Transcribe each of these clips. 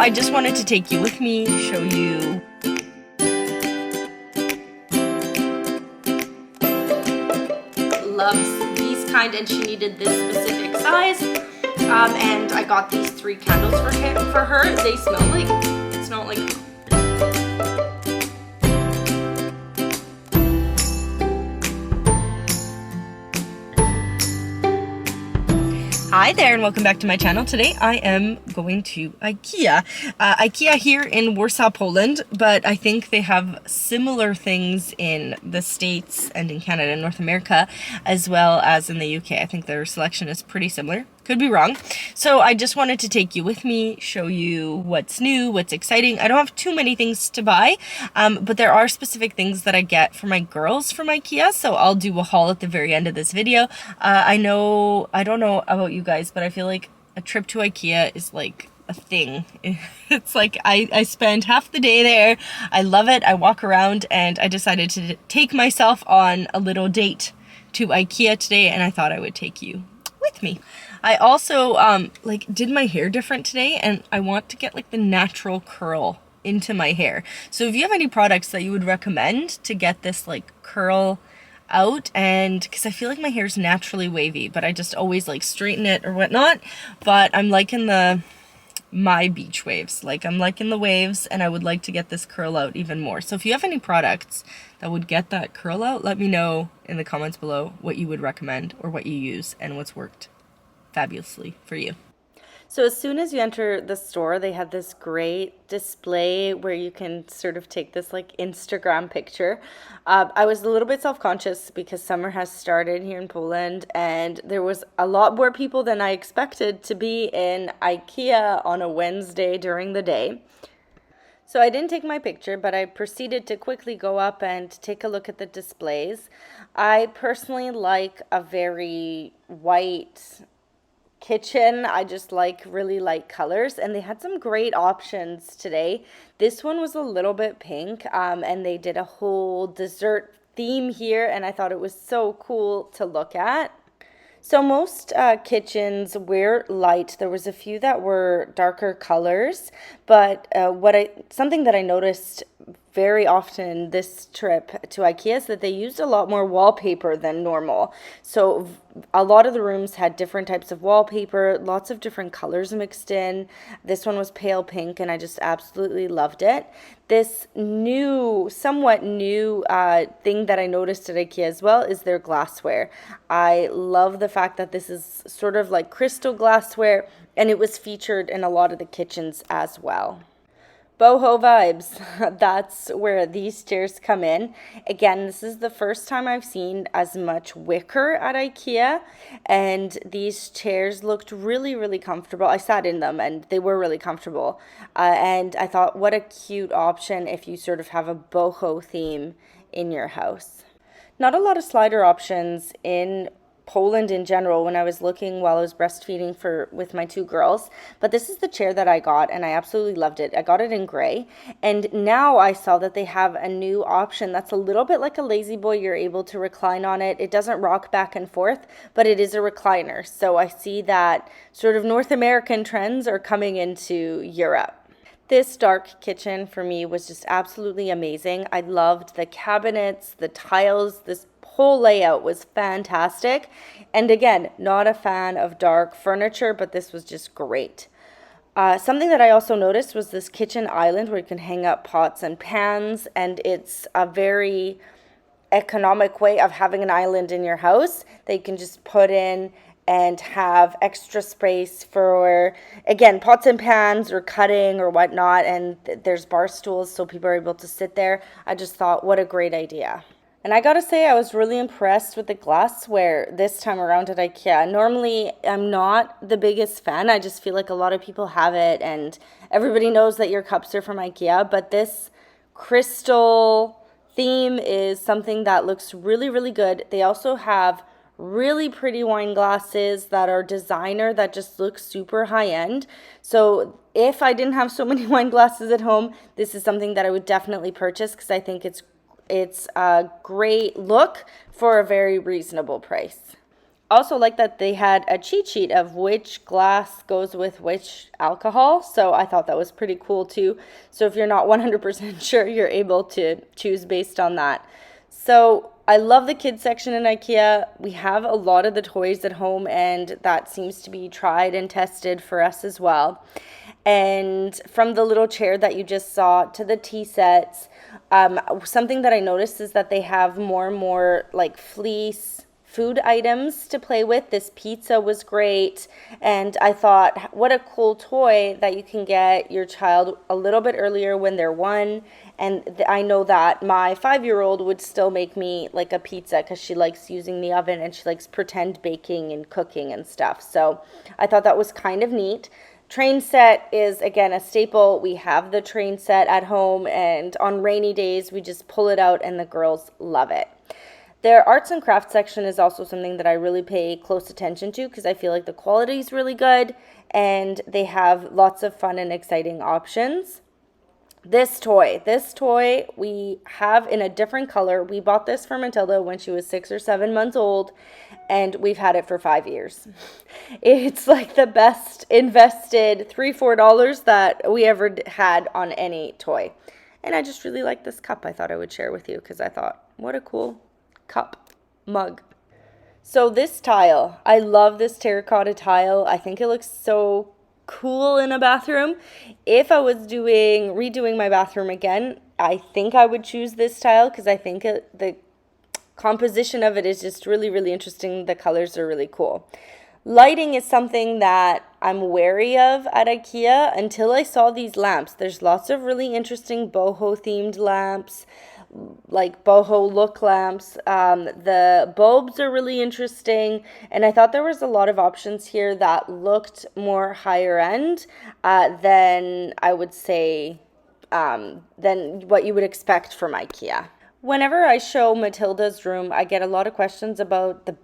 I just wanted to take you with me, show you loves these kind, and she needed this specific size. And I got these 3 candles for her. They smell like, it's not like Hi there and welcome back to my channel. Today I am going to Ikea. Ikea here in Warsaw, Poland, but I think they have similar things in the States and in Canada and North America, as well as in the UK. I think their selection is pretty similar. Could be wrong. So I just wanted to take you with me, show you what's new, what's exciting. I don't have too many things to buy, but there are specific things that I get for my girls from Ikea. So I'll do a haul at the very end of this video. I don't know about you guys, but I feel like a trip to Ikea is like a thing. It's like I spend half the day there. I love it. I walk around, and I decided to take myself on a little date to Ikea today, and I thought I would take you with me. I also did my hair different today, and I want to get like the natural curl into my hair. So if you have any products that you would recommend to get this like curl out, and because I feel like my hair's naturally wavy, but I just always like straighten it or whatnot, but I'm liking my beach waves. Like I'm liking the waves, and I would like to get this curl out even more. So if you have any products that would get that curl out, let me know in the comments below what you would recommend or what you use and what's worked fabulously for you. So as soon as you enter the store, they have this great display where you can sort of take this like Instagram picture. I was a little bit self-conscious because summer has started here in Poland, and there was a lot more people than I expected to be in Ikea on a Wednesday during the day. So I didn't take my picture, but I proceeded to quickly go up and take a look at the displays. I personally like a very white kitchen. I just like really light colors, and they had some great options today. This one was a little bit pink, and they did a whole dessert theme here, and I thought it was so cool to look at. So most kitchens were light. There was a few that were darker colors, but something that I noticed very often this trip to Ikea is that they used a lot more wallpaper than normal. So a lot of the rooms had different types of wallpaper, lots of different colors mixed in. This one was pale pink, and I just absolutely loved it. This somewhat new thing that I noticed at Ikea as well is their glassware. I love the fact that this is sort of like crystal glassware, and it was featured in a lot of the kitchens as well. Boho vibes, that's where these chairs come in. Again, this is the first time I've seen as much wicker at Ikea, and these chairs looked really, really comfortable. I sat in them, and they were really comfortable. And I thought, what a cute option if you sort of have a boho theme in your house. Not a lot of slider options in Poland in general when I was looking while I was breastfeeding with my 2 girls, but this is the chair that I got, and I absolutely loved it. I got it in gray, and now I saw that they have a new option that's a little bit like a lazy boy. You're able to recline on it. It doesn't rock back and forth, but it is a recliner. So I see that sort of North American trends are coming into Europe. This dark kitchen for me was just absolutely amazing. I loved the cabinets, the tiles, this whole layout was fantastic. And again, not a fan of dark furniture, but this was just great. Something that I also noticed was this kitchen island where you can hang up pots and pans, and it's a very economic way of having an island in your house that you can just put in and have extra space for, again, pots and pans or cutting or whatnot, and there's bar stools so people are able to sit there. I just thought, what a great idea. And I gotta say, I was really impressed with the glassware this time around at Ikea. Normally, I'm not the biggest fan. I just feel like a lot of people have it, and everybody knows that your cups are from Ikea, but this crystal theme is something that looks really, really good. They also have really pretty wine glasses that are designer that just look super high-end. So if I didn't have so many wine glasses at home, this is something that I would definitely purchase because I think it's a great look for a very reasonable price. also like that they had a cheat sheet of which glass goes with which alcohol. So I thought that was pretty cool too. So if you're not 100% sure, you're able to choose based on that. So I love the kids section in IKEA. We have a lot of the toys at home, and that seems to be tried and tested for us as well. And from the little chair that you just saw to the tea sets, something that I noticed is that they have more and more like fleece food items to play with. This pizza was great, and I thought, what a cool toy that you can get your child a little bit earlier when they're 1. And I know that my 5-year-old would still make me like a pizza because she likes using the oven and she likes pretend baking and cooking and stuff. So I thought that was kind of neat. Train set is, again, a staple. We have the train set at home, and on rainy days, we just pull it out and the girls love it. Their arts and crafts section is also something that I really pay close attention to because I feel like the quality is really good and they have lots of fun and exciting options. This toy we have in a different color. We bought this for Matilda when she was 6 or 7 months old, and we've had it for 5 years. It's like the best invested $3-4 that we ever had on any toy. And I just really like this cup. I thought I would share with you because I thought, what a cool cup mug. So this tile, I love this terracotta tile. I think it looks so cool in a bathroom. If I was redoing my bathroom again, I think I would choose this tile because I think the composition of it is just really, really interesting. The colors are really cool. Lighting is something that I'm wary of at IKEA until I saw these lamps. There's lots of really interesting boho themed lamps, like boho look lamps. The bulbs are really interesting, and I thought there was a lot of options here that looked more higher end than I would say than what you would expect from IKEA. Whenever I show Matilda's room, I get a lot of questions about the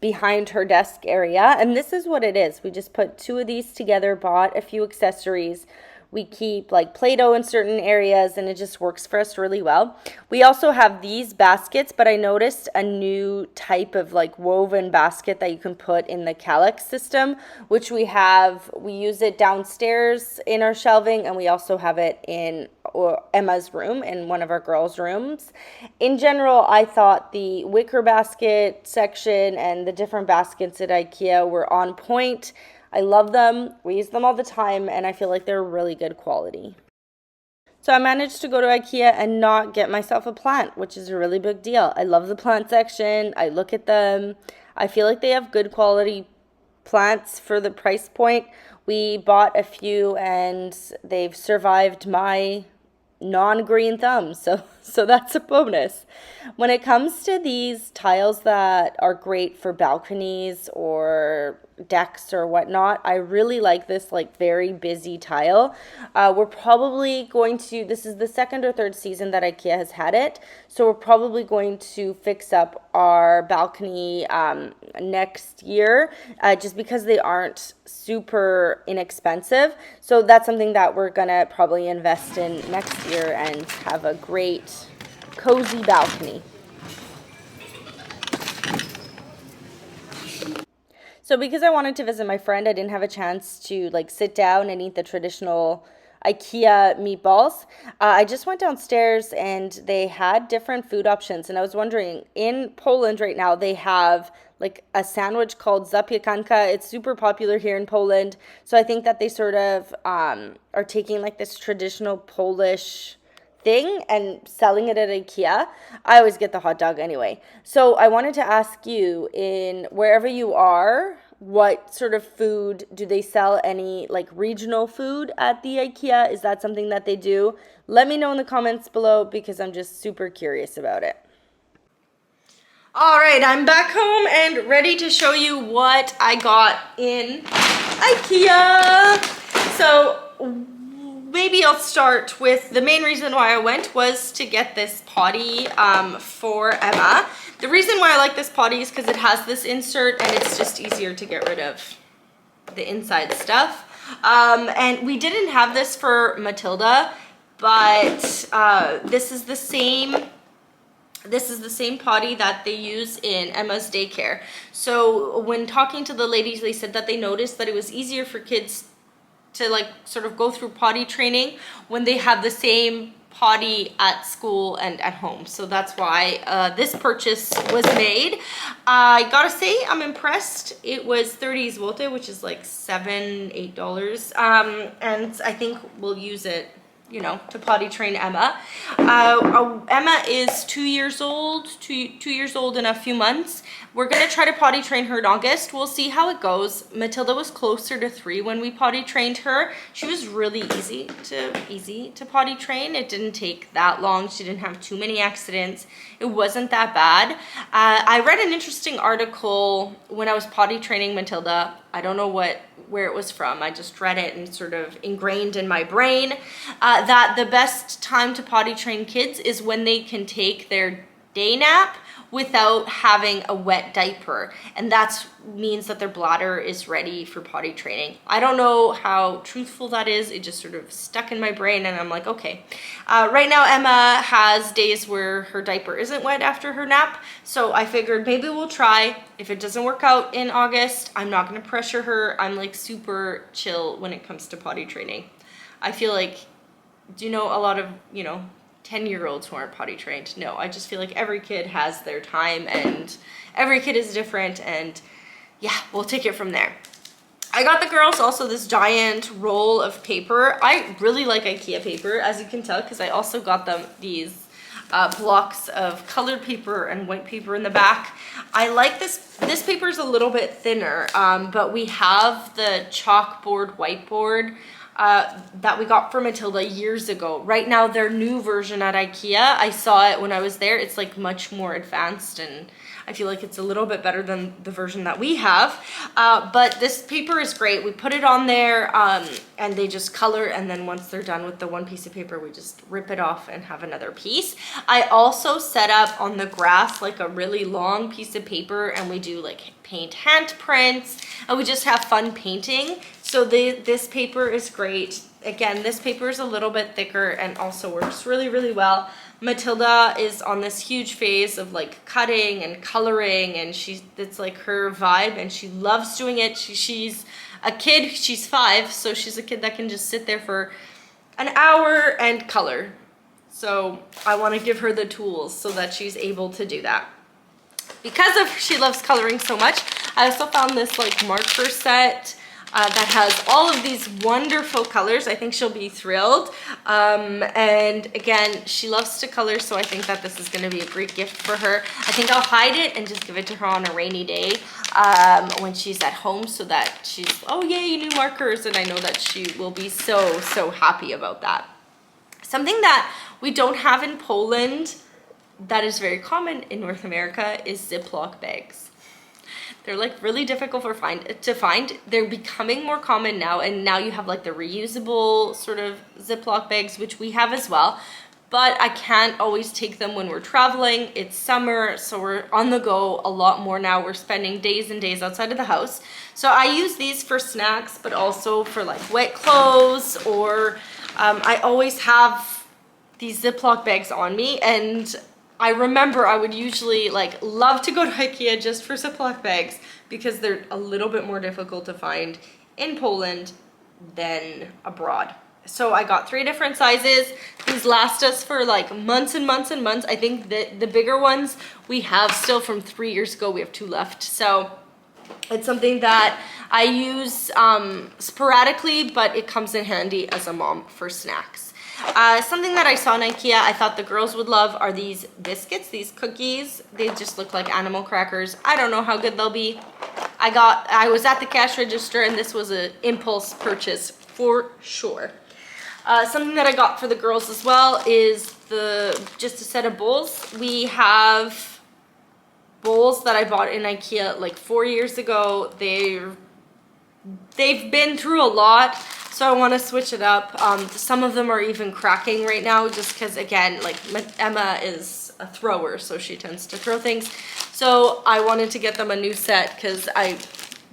behind her desk area, and this is what it is. We just put 2 of these together, bought a few accessories. We keep like Play-Doh in certain areas, and it just works for us really well. We also have these baskets, but I noticed a new type of like woven basket that you can put in the Calyx system, which we have. We use it downstairs in our shelving, and we also have it in Emma's room, in one of our girls' rooms. In general, I thought the wicker basket section and the different baskets at IKEA were on point. I love them. We use them all the time, and I feel like they're really good quality. So I managed to go to IKEA and not get myself a plant, which is a really big deal. I love the plant section. I look at them. I feel like they have good quality plants for the price point. We bought a few, and they've survived my non-green thumb, so that's a bonus. When it comes to these tiles that are great for balconies or decks or whatnot, I really like this like very busy tile. We're probably going to, this is the 2nd or 3rd season that IKEA has had it, so we're probably going to fix up our balcony next year, just because they aren't super inexpensive. So that's something that we're gonna probably invest in next year and have a great cozy balcony. So because I wanted to visit my friend, I didn't have a chance to like sit down and eat the traditional IKEA meatballs. I just went downstairs and they had different food options. And I was wondering, in Poland right now, they have like a sandwich called zapiekanka. It's super popular here in Poland. So I think that they sort of are taking like this traditional Polish thing and selling it at IKEA. I always get the hot dog anyway. So I wanted to ask you, in wherever you are, what sort of food do they sell? Any like regional food at the IKEA? Is that something that they do? Let me know in the comments below because I'm just super curious about it. All right, I'm back home and ready to show you what I got in IKEA. So maybe I'll start with the main reason why I went was to get this potty for Emma. The reason why I like this potty is because it has this insert and it's just easier to get rid of the inside stuff. And we didn't have this for Matilda, but this is the same This is the same potty that they use in Emma's daycare. So when talking to the ladies, they said that they noticed that it was easier for kids to like sort of go through potty training when they have the same potty at school and at home. So that's why this purchase was made. I gotta say, I'm impressed. It was 30 zloty, which is like $7-8. And I think we'll use it, you know, to potty train Emma. Emma is 2 years old, two years old in a few months. We're gonna try to potty train her in August. We'll see how it goes. Matilda was closer to 3 when we potty trained her. She was really easy to potty train. It didn't take that long. She didn't have too many accidents. It wasn't that bad. I read an interesting article when I was potty training Matilda. I don't know where it was from. I just read it and sort of ingrained in my brain that the best time to potty train kids is when they can take their day nap without having a wet diaper, and that means that their bladder is ready for potty training. I don't know how truthful that is. It just sort of stuck in my brain, and I'm like, okay. Right now Emma has days where her diaper isn't wet after her nap, so I figured maybe we'll try. If it doesn't work out in August, I'm not gonna pressure her. I'm like super chill when it comes to potty training. I feel like, do you know a lot of, you know, 10-year-olds who aren't potty trained? No, I just feel like every kid has their time and every kid is different, and yeah, we'll take it from there. I got the girls also this giant roll of paper. I really like Ikea paper, as you can tell, because I also got them these blocks of colored paper and white paper in the back. I like this paper is a little bit thinner, but we have the chalkboard whiteboard that we got for Matilda years ago. Right now, their new version at Ikea, I saw it when I was there. It's like much more advanced, and I feel like it's a little bit better than the version that we have. But this paper is great. We put it on there and they just color, and then once they're done with the one piece of paper, we just rip it off and have another piece. I also set up on the grass like a really long piece of paper, and we do like paint handprints, and we just have fun painting. So this paper is great. Again, this paper is a little bit thicker and also works really, really well. Matilda is on this huge phase of like cutting and coloring, and it's like her vibe, and she loves doing it. She's a kid, she's 5, so she's a kid that can just sit there for an hour and color. So I want to give her the tools so that she's able to do that. Because she loves coloring so much, I also found this like marker set that has all of these wonderful colors. I think she'll be thrilled. And again, she loves to color, so I think that this is going to be a great gift for her. I think I'll hide it and just give it to her on a rainy day when she's at home, so that she's, oh yay, new markers, and I know that she will be so, so happy about that. Something that we don't have in Poland that is very common in North America is Ziploc bags. They're like really difficult to find. They're becoming more common now, and now you have like the reusable sort of Ziploc bags, which we have as well. But I can't always take them when we're traveling. It's summer, so we're on the go a lot more now. We're spending days and days outside of the house. So I use these for snacks, but also for like wet clothes, or I always have these Ziploc bags on me, and I remember I would usually like love to go to Ikea just for Ziploc bags, because they're a little bit more difficult to find in Poland than abroad. So I got 3 different sizes. These last us for like months and months and months. I think that the bigger ones we have still from 3 years ago. We have 2 left. So it's something that I use sporadically, but it comes in handy as a mom for snacks. Something that I saw in Ikea I thought the girls would love are these biscuits, these cookies. They just look like animal crackers. I don't know how good they'll be. I was at the cash register, and this was an impulse purchase for sure. Something that I got for the girls as well is just a set of bowls. We have bowls that I bought in Ikea like 4 years ago. They've been through a lot, so I want to switch it up. Some of them are even cracking right now, just because, again, like Emma is a thrower, so she tends to throw things. So I wanted to get them a new set, because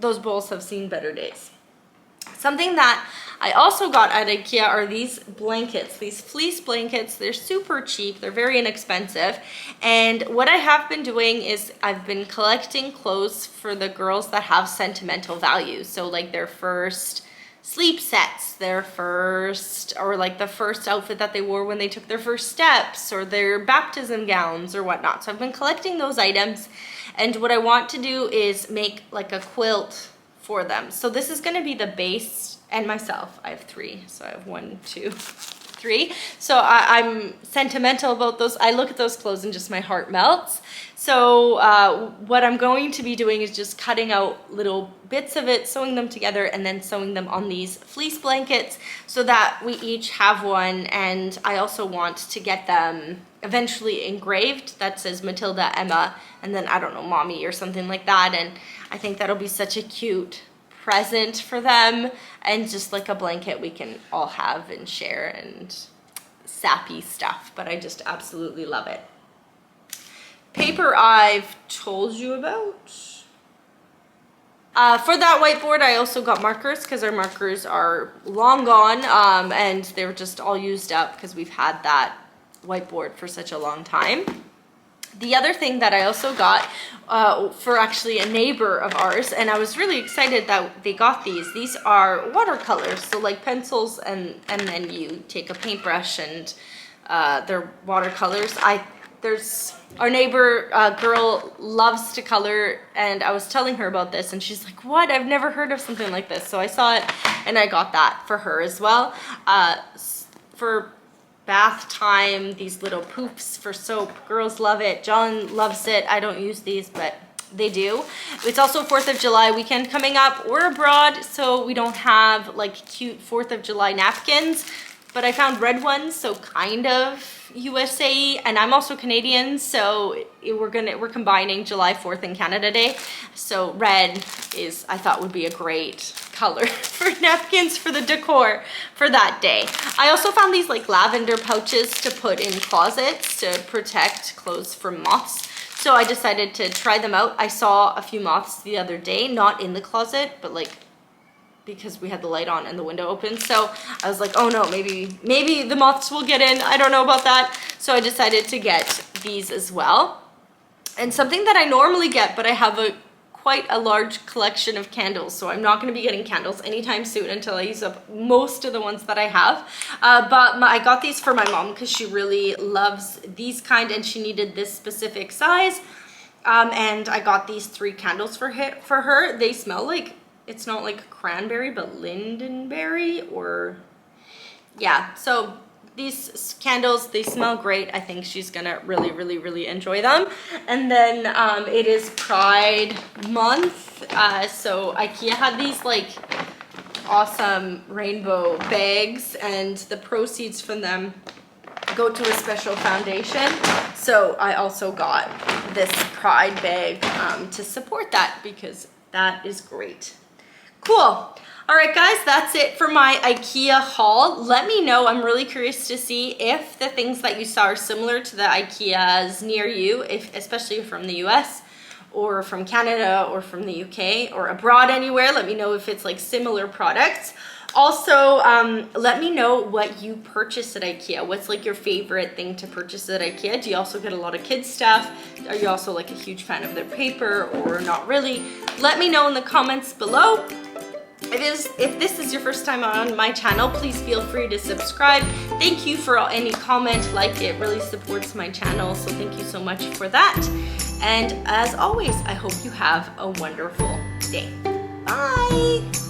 those bowls have seen better days. Something that I also got at Ikea are these blankets, these fleece blankets. They're super cheap, they're very inexpensive. And what I have been doing is I've been collecting clothes for the girls that have sentimental value. So like their first sleep sets, their first, or like the first outfit that they wore when they took their first steps, or their baptism gowns or whatnot. So I've been collecting those items, and what I want to do is make like a quilt for them. So this is going to be the base, and myself, I have 3. So I have 1, 2, 3. So I'm sentimental about those. I look at those clothes and just my heart melts. So what I'm going to be doing is just cutting out little bits of it, sewing them together, and then sewing them on these fleece blankets so that we each have one. And I also want to get them eventually engraved that says Matilda, Emma, and then I don't know, mommy or something like that. And I think that'll be such a cute present for them, and just like a blanket we can all have and share, and sappy stuff, but I just absolutely love it. Paper I've told you about. For that whiteboard, I also got markers because our markers are long gone, and they're just all used up because we've had that whiteboard for such a long time. The other thing that I also got for actually a neighbor of ours, and I was really excited that they got these. These are watercolors, so like pencils, and then you take a paintbrush and they're watercolors. Our neighbor girl loves to color, and I was telling her about this, and she's like, what? I've never heard of something like this. So I saw it, and I got that for her as well. For bath time, these little poofs for soap. Girls love it. John loves it. I don't use these, but they do. It's also 4th of July weekend coming up. We're abroad, so we don't have like cute 4th of July napkins, but I found red ones, so kind of USA, and I'm also Canadian, so we're combining July 4th and Canada Day. So red is, I thought, would be a great color for napkins for the decor for that day. I also found these like lavender pouches to put in closets to protect clothes from moths. So I decided to try them out. I saw a few moths the other day, not in the closet, but like because we had the light on and the window open. So I was like, oh no, maybe the moths will get in. I don't know about that. So I decided to get these as well. And something that I normally get, but I have quite a large collection of candles, so I'm not going to be getting candles anytime soon until I use up most of the ones that I have. I got these for my mom because she really loves these kind, and she needed this specific size. And I got these 3 candles for her. They smell like, it's not like cranberry, but lindenberry, or yeah. So these candles, they smell great. I think she's gonna really enjoy them. And then it is Pride month, so Ikea had these like awesome rainbow bags, and the proceeds from them go to a special foundation. So I also got this Pride bag to support that, because that is great. Cool. All right, guys, that's it for my Ikea haul. Let me know. I'm really curious to see if the things that you saw are similar to the Ikeas near you, especially from the US or from Canada or from the UK or abroad anywhere. Let me know if it's like similar products. Also, let me know what you purchase at Ikea. What's like your favorite thing to purchase at Ikea? Do you also get a lot of kids stuff? Are you also like a huge fan of their paper, or not really? Let me know in the comments below. If this is your first time on my channel, please feel free to subscribe. Thank you for any comment, like, it really supports my channel, so thank you so much for that. And as always, I hope you have a wonderful day. Bye!